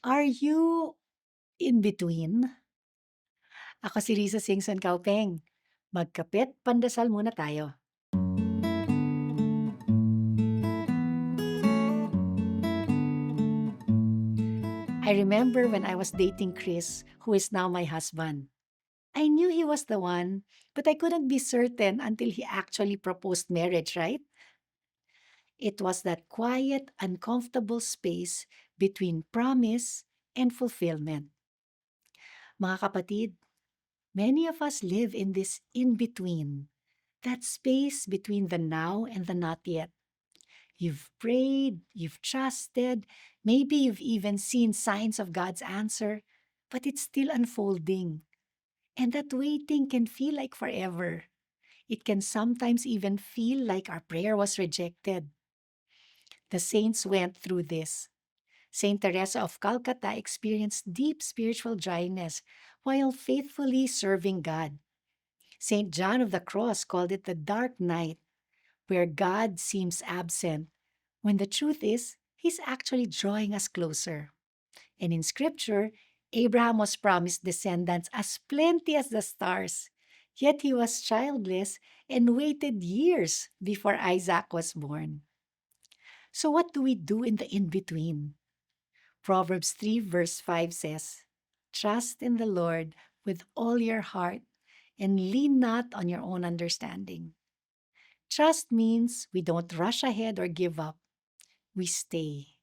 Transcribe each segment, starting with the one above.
Are you in between? Ako si Risa Singson Kaupeng. Magkapit, pandasal muna tayo. I remember when I was dating Chris, who is now my husband. I knew he was the one, but I couldn't be certain until he actually proposed marriage, right? It was that quiet, uncomfortable space between promise and fulfillment. Mga kapatid, many of us live in this in between, that space between the now and the not yet. You've prayed, you've trusted, maybe you've even seen signs of God's answer, but it's still unfolding. And that waiting can feel like forever. It can sometimes even feel like our prayer was rejected. The saints went through this. Saint Teresa of Calcutta experienced deep spiritual dryness while faithfully serving God. Saint John of the Cross called it the dark night, where God seems absent, when the truth is, He's actually drawing us closer. And in Scripture, Abraham was promised descendants as plenty as the stars, yet he was childless and waited years before Isaac was born. So, what do we do in the in between? Proverbs 3, verse 5 says, "Trust in the Lord with all your heart and lean not on your own understanding." Trust means we don't rush ahead or give up. We stay.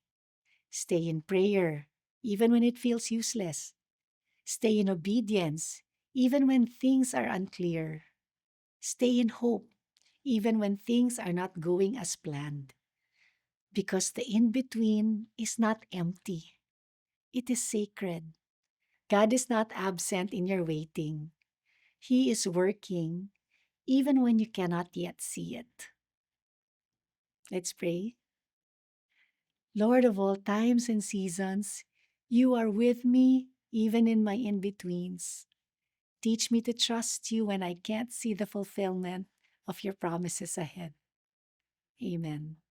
Stay in prayer, even when it feels useless. Stay in obedience, even when things are unclear. Stay in hope, even when things are not going as planned. Because the in between is not empty, it is sacred. God is not absent in your waiting, He is working, even when you cannot yet see it. Let's pray. Lord of all times and seasons, you are with me even in my in betweens. Teach me to trust you when I can't see the fulfillment of your promises ahead. Amen.